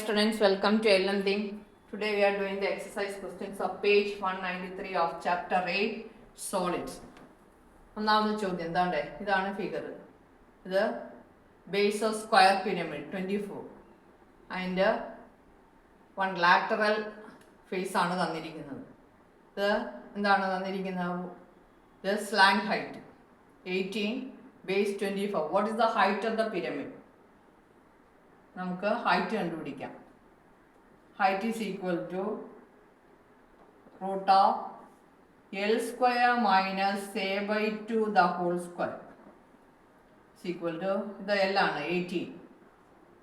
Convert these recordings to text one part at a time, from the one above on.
students, welcome to LM Thing. Today we are doing the exercise questions of page 193 of chapter 8 solids. ഒന്നാമത്തെ ചോദ്യം എന്താണ്ടേ, ഇതാണ് figure. ഇത് base of square pyramid 24. അതിൻ്റെ one lateral face ആണ് തന്നിരിക്കുന്നത്. ഇത് എന്താണ് തന്നിരിക്കുന്നത്? ഇത് slant height 18, base 24. What is the height of the pyramid? നമുക്ക് ഹൈറ്റ് കണ്ടുപിടിക്കാം. Height is equal to root of L square minus A by 2 the whole square equal to, ഇത് എൽ ആണ് 18.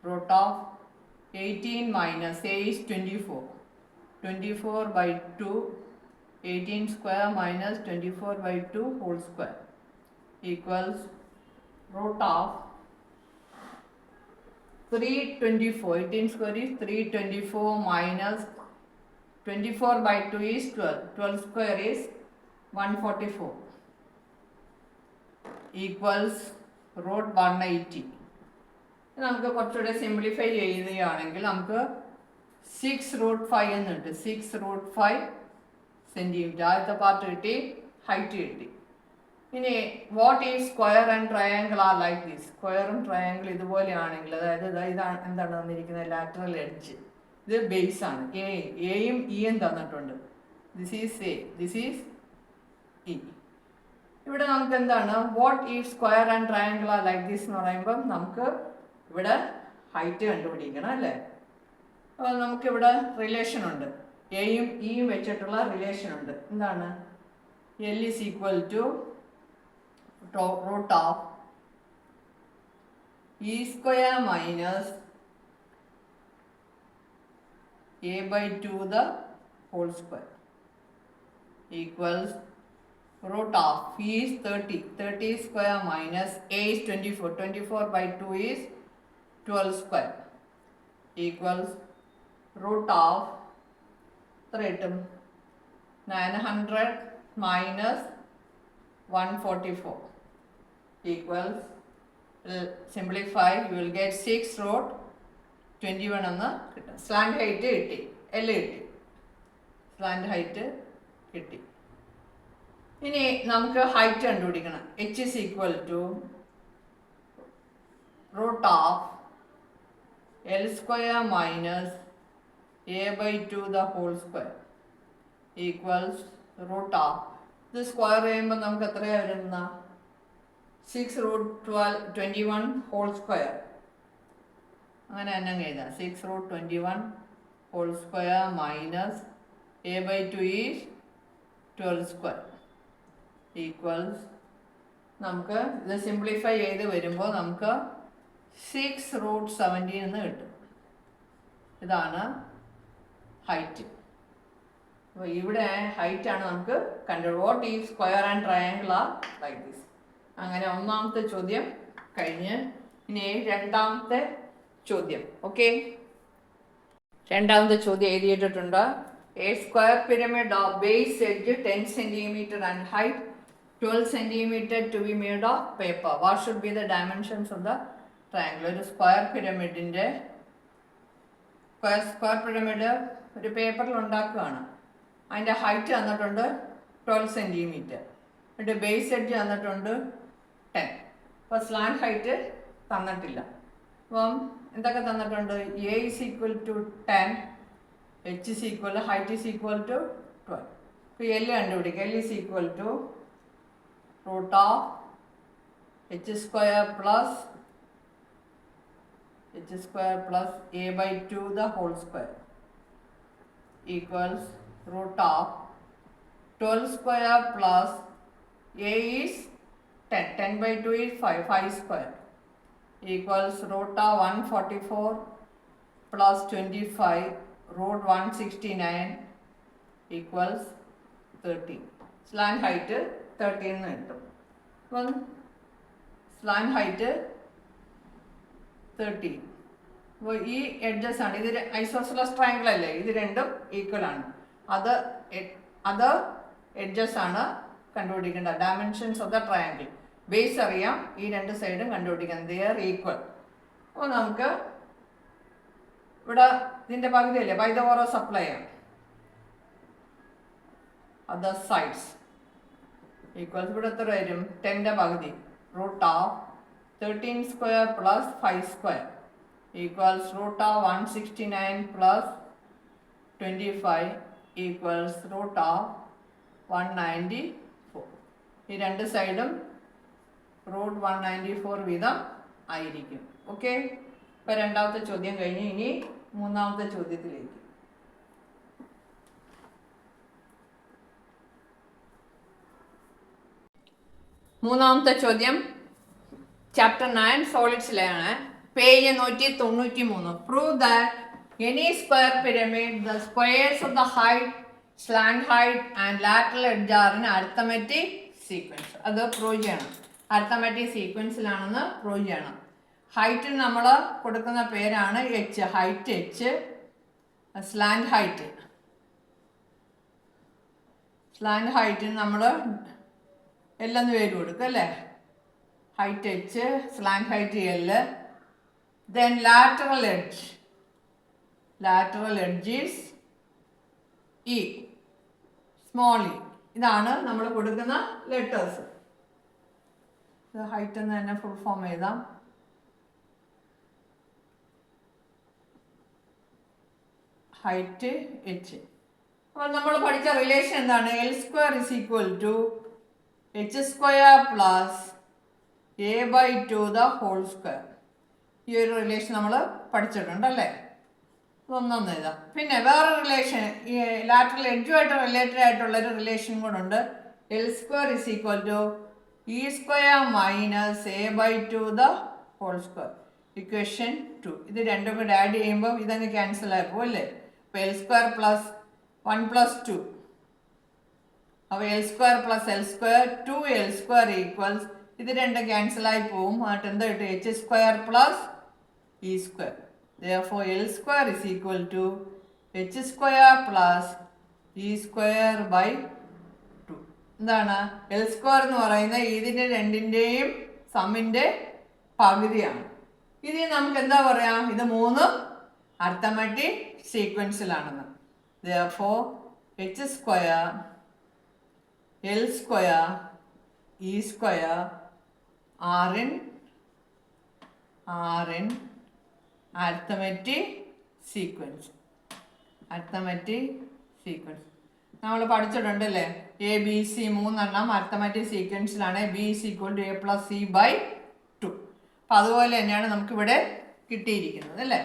Root of 18 minus A is 24. 24 by 2, 18 square minus 24 by 2 whole square equals root of 324. 18 square is 324 minus 24 by 2 is 12. 12 square is 144 equals root 180. നമുക്ക് കുറച്ചുകൂടെ simplify ചെയ്യുകയാണെങ്കിൽ നമുക്ക് 6√5 എന്നുണ്ട്. 6√5 centimetre. ആദ്യത്തെ part കിട്ടി, height കിട്ടി. ഇനി what is square and triangle are like this. സ്ക്വയറും ട്രയാങ്കിൾ ഇതുപോലെയാണെങ്കിൽ, അതായത് ഇതാണ് എന്താണ് തന്നിരിക്കുന്നത്, ലാറ്ററൽ എഡ്ജ്. ഇത് ബേസ് ആണ്. എയും ഇയും തന്നിട്ടുണ്ട്. This is A, this is E. ഇവിടെ നമുക്ക് എന്താണ് what is square and triangle are like this എന്ന് പറയുമ്പം നമുക്ക് ഇവിടെ ഹൈറ്റ് കണ്ടുപിടിക്കണം അല്ലേ. അപ്പോൾ നമുക്കിവിടെ റിലേഷൻ ഉണ്ട്, എയും ഇയും വെച്ചിട്ടുള്ള റിലേഷൻ ഉണ്ട്. എന്താണ്? L is equal to root of e square minus a by 2 the whole square equals root of e is 30. 30 square minus a is 24. 24 by 2 is 12 square equals root of 900 minus 144 equals, simplify, you will get 6√21 എന്ന് കിട്ടും. Slant height കിട്ടി, L കിട്ടി, slant height കിട്ടി. ഇനി നമുക്ക് height കണ്ടുപിടിക്കണം. H is equal to root of L square minus A by 2 the whole square equals root of, ഇത് square ചെയ്യുമ്പോൾ നമുക്ക് എത്രയാണ് വരുന്ന 6√21 ഹോൾ സ്ക്വയർ. അങ്ങനെ തന്നെ എഴുതാം. 6√21 whole square minus A by 2 is 12 square equals, നമുക്ക് ഇത് സിംപ്ലിഫൈ ചെയ്ത് വരുമ്പോൾ നമുക്ക് 6√17 എന്ന് കിട്ടും. ഇതാണ് ഹൈറ്റ്. അപ്പോൾ ഇവിടെ ഹൈറ്റ് ആണ് നമുക്ക് കണ്ടു. വാട്ട് ഈ square and triangle are like this. അങ്ങനെ ഒന്നാമത്തെ ചോദ്യം കഴിഞ്ഞ്. ഇനി രണ്ടാമത്തെ ചോദ്യം. ഓക്കെ, രണ്ടാമത്തെ ചോദ്യം എഴുതിയിട്ടുണ്ട്. A square pyramid of base edge 10 centimeter and height 12 centimeter to be made of paper. What should be the dimensions of the triangle. ഒരു സ്ക്വയർ പിരമിഡിൻ്റെ സ്ക്വയർ പിരമിഡ് ഒരു പേപ്പറിൽ ഉണ്ടാക്കുകയാണ്. അതിൻ്റെ ഹൈറ്റ് തന്നിട്ടുണ്ട് 12 centimeter. എന്നിട്ട് ബേസ് എഡ്ജ് തന്നിട്ടുണ്ട് 10. അപ്പോൾ സ്ലാൻഡ് ഹൈറ്റ് തന്നിട്ടില്ല. അപ്പം എന്തൊക്കെ തന്നിട്ടുണ്ട്? A is equal to 10, H is equal, height is equal to 12. ഇപ്പോൾ എൽ കണ്ടുപിടിക്കുക. L is equal to root of H square plus A by 2 the whole square equals root of 12 square plus a is 10. 10 by 2 is 5. 5 square equals root of 144 plus 25 root 169 equals 13. Slant height 13 എന്ന് കിട്ടും. അപ്പം slant height 13. അപ്പോൾ ഈ edges ആണ്, ഇത് isosceles triangle അല്ലേ, ഇത് രണ്ടും ഈക്വൽ ആണ്. അത് എഡ്ജസ് ആണ് കണ്ടുപിടിക്കേണ്ട dimensions of the triangle. Base അറിയാം, ഈ രണ്ട് സൈഡും കണ്ടുപിടിക്കണം. They are equal. അപ്പോൾ നമുക്ക് ഇവിടെ ഇതിൻ്റെ പകുതിയല്ലേ, പൈതഗോറ സപ്ലൈ ആണ്. അതർ സൈഡ്സ് ഈക്വൽസ് ഇവിടെ എത്ര വരും? 10ന്റെ പകുതി root of 13 square plus 5 square equals root of 169 plus 25 equals root of 194. ഈ രണ്ട് സൈഡും റൂട്ട് 194 വീതം ആയിരിക്കും. ഓക്കെ, ഇപ്പം രണ്ടാമത്തെ ചോദ്യം കഴിഞ്ഞ് ഇനി മൂന്നാമത്തെ ചോദ്യത്തിലേക്ക്. മൂന്നാമത്തെ ചോദ്യം ചാപ്റ്റർ 9 സോളിഡ്സിലാണ്, page 193. Prove that any square pyramid the squares of the height, slant height and lateral edge are in arithmetic sequence. അത് പ്രൂവ് ചെയ്യണം. അരിത്തമെറ്റിക് സീക്വൻസിലാണെന്ന് പ്രൂവ് ചെയ്യണം. ഹൈറ്റിന് നമ്മൾ കൊടുക്കുന്ന പേരാണ് H, height H. Slant height, slant ഹൈറ്റിന് നമ്മൾ എല്ലെന്ന് പേര് കൊടുക്കും അല്ലേ. Height H, slant height L. Then lateral edge, lateral edge is E, small E. ഇതാണ് നമ്മൾ കൊടുക്കുന്ന ലെറ്റേഴ്സ്. ഇത് ഹൈറ്റ് എന്ന് തന്നെ ഫുൾ ഫോം എഴുതാം. Height H. അപ്പോൾ നമ്മൾ പഠിച്ച റിലേഷൻ എന്താണ്? L square is equal to H square plus A by 2 the whole square. ഈ ഒരു റിലേഷൻ നമ്മൾ പഠിച്ചിട്ടുണ്ടല്ലേ. ഒന്നൊന്ന് എഴുതാം. പിന്നെ വേറെ റിലേഷൻ, ഈ ലാറ്ററൽ എഡ്ജുമായിട്ട് റിലേറ്റഡ് ആയിട്ടുള്ളൊരു റിലേഷൻ കൂടെ ഉണ്ട്. L square is equal to E square minus A by 2 the whole square, equation 2. ഇത് രണ്ടും കൂടെ ആഡ് ചെയ്യുമ്പോൾ ഇതങ്ങ് ക്യാൻസൽ ആയി പോകും അല്ലേ. അപ്പോൾ എൽ സ്ക്വയർ പ്ലസ് 1 പ്ലസ് 2, അപ്പോൾ L square plus L square 2l square equals, ഇത് രണ്ടും ക്യാൻസലായി പോവും. എന്നിട്ട് എന്താ കിട്ടും? H square plus E square. therefore L square is equal to h square plus e square by 2. എന്താണ്? L square എന്ന് പറയുന്നത് ഇതിൻ്റെ രണ്ടിൻ്റെയും സമ്മിൻ്റെ പകുതിയാണ്. ഇതിൽ നമുക്ക് എന്താ പറയാം? ഇത് മൂന്നും arithmetic സീക്വൻസിലാണെന്ന്. therefore h square, L square, e square are in arithmetic sequence. arithmetic sequence നമ്മൾ പഠിച്ചിട്ടുണ്ടല്ലേ. എ ബി സി മൂന്നെണ്ണം അരിത്തമെറ്റിക് സീക്വൻസിലാണ്. B is equal to A plus C by 2. അപ്പം അതുപോലെ തന്നെയാണ് നമുക്കിവിടെ കിട്ടിയിരിക്കുന്നത് അല്ലേ.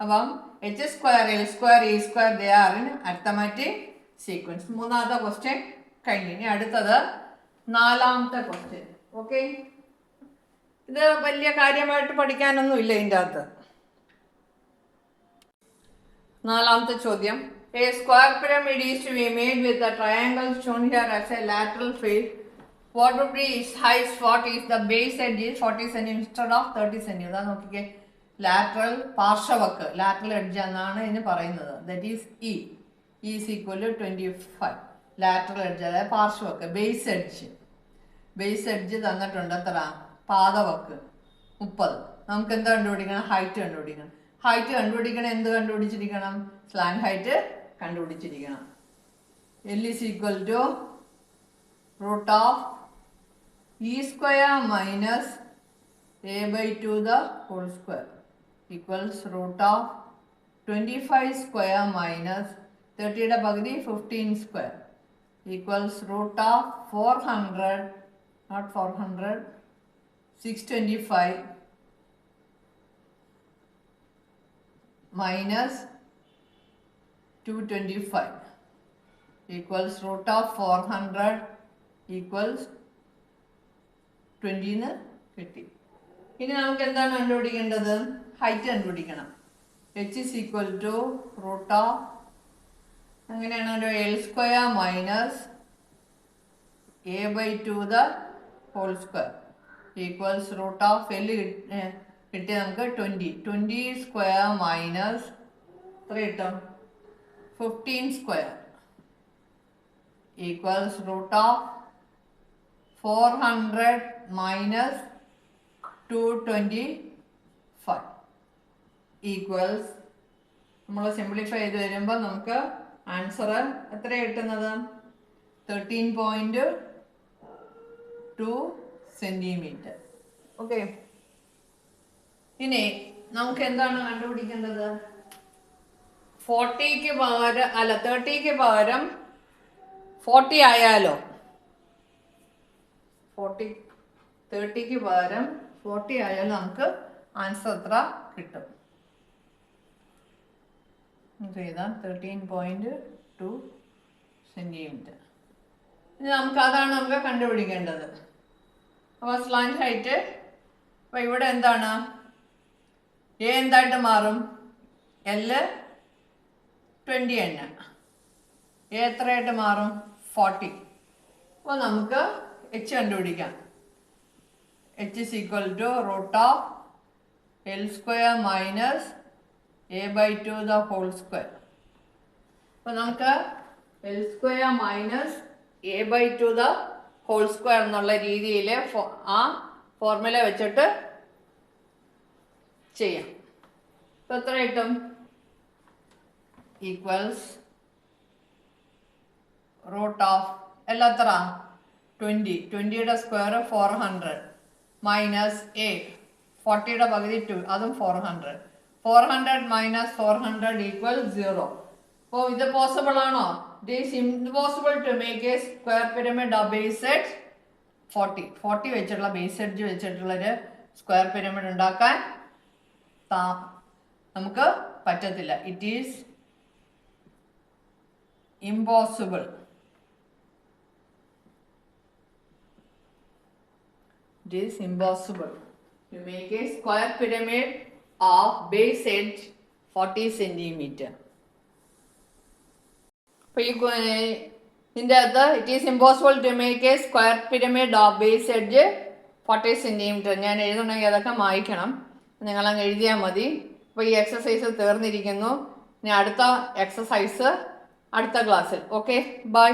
അപ്പം H square, L square, E square they are in arithmetic sequence. മൂന്നാമത്തെ ക്വസ്റ്റ്യൻ കഴിഞ്ഞു. ഇനി അടുത്തത് നാലാമത്തെ ക്വസ്റ്റ്യൻ. ഓക്കെ, ഇത് വലിയ കാര്യമായിട്ട് പഠിക്കാനൊന്നും ഇല്ല ഇതിൻ്റെ അകത്ത്. നാലാമത്തെ ചോദ്യം, a square pyramid is to be made with the triangle shown here as a lateral face. What would be its height? What is the base edge is 40 cm instead of 30 cm. അതാ നോക്കിക്കേ, lateral പാർശ്വവക്ക്, lateral edge എന്നാണ് ഇതിന് പറയുന്നത്. That is E is equal to 25. Lateral edge അതായത് പാർശ്വവക്ക്. Base edge, base edge തന്നിട്ടുണ്ട് എത്ര? പാദവക്ക് 30. നമുക്ക് എന്താ കണ്ടുപിടിക്കണം? ഹൈറ്റ് കണ്ടുപിടിക്കണം. ഹൈറ്റ് കണ്ടുപിടിക്കണം. എന്ത് കണ്ടുപിടിച്ചിരിക്കണം? സ്ലാൻഡ് ഹൈറ്റ് കണ്ടുപിടിച്ചിരിക്കണം. L is equal to root of E square minus A by 2 the whole square equals root of 25 square minus 30യുടെ പകുതി 15 square equals root of 400, not 400, 625 minus 225 equals root of 400 equals 20 എന്ന് കിട്ടി. ഇനി നമുക്ക് എന്താണ് കണ്ടുപിടിക്കേണ്ടത്? Height കണ്ടുപിടിക്കണം. h is equal to root of, അങ്ങനെയാണല്ലോ, L square minus A by 2 the whole square equals root of L കിട്ടിയ നമുക്ക് 20 സ്ക്വയർ മൈനസ് 3 കിട്ടും 15 square equals root of 400 minus 225 equals നമ്മൾ സിംപ്ലിഫൈ ചെയ്ത് വരുമ്പോൾ നമുക്ക് ആൻസർ എത്ര കിട്ടുന്നത് 13.2 സെന്റിമീറ്റർ. ഓക്കെ, ഇനി നമുക്ക് എന്താണ് കണ്ടുപിടിക്കേണ്ടത്? 40ക്ക് പകരം 30ക്ക് പകരം 40 ആയാലോ? 30ക്ക് പകരം 40 ആയാലും നമുക്ക് ആൻസർ എത്ര കിട്ടും? ചെയ്താൽ 13.2 സെന്റിമീറ്റർ. ഇനി അതാണ് നമുക്ക് കണ്ടുപിടിക്കേണ്ടത്. അപ്പോൾ സ്ലാൻഡ് ഹൈറ്റ്, അപ്പോൾ ഇവിടെ എന്താണ് എ എന്തായിട്ട് മാറും? L 20 തന്നെ. എ എത്രയായിട്ട് മാറും? 40. അപ്പോൾ നമുക്ക് H കണ്ടുപിടിക്കാം. H is equal to root of L square minus a/2 the whole square. അപ്പോൾ നമുക്ക് L square minus a/2 the whole square എന്നുള്ള രീതിയിൽ ആ ഫോർമുല വെച്ചിട്ട് ചെയ്യാം. അപ്പോൾ എത്ര കിട്ടും? ഈക്വൽസ് റൂട്ട് ഓഫ് L എത്ര? 20. 20യുടെ സ്ക്വയർ 400 മൈനസ് എ 40യുടെ പകുതി 2, അതും 400. 400 മൈനസ് 400 ഈക്വൽ 0. അപ്പോൾ ഇത് പോസിബിൾ ആണോ? It is impossible to make a square pyramid of base edge 40 വെച്ചിട്ടുള്ള ബേസ് എഡ്ജ് വെച്ചിട്ടുള്ളൊരു സ്ക്വയർ പിരമിഡ് ഉണ്ടാക്കാൻ നമുക്ക് പറ്റത്തില്ല. It is impossible. It is impossible to make a square pyramid of base edge 40 centimeter. ഇതിൻ്റെ അകത്ത് it is impossible to make a square pyramid of base edge 40 centimetre. ഞാൻ എഴുതണമെങ്കിൽ അതൊക്കെ മായ്ക്കണം, നിങ്ങളങ്ങ് എഴുതിയാൽ മതി. അപ്പോൾ ഈ എക്സസൈസ് തീർന്നിരിക്കുന്നു. ഇനി അടുത്ത എക്സസൈസ് അടുത്ത ക്ലാസ്സിൽ. Okay, by.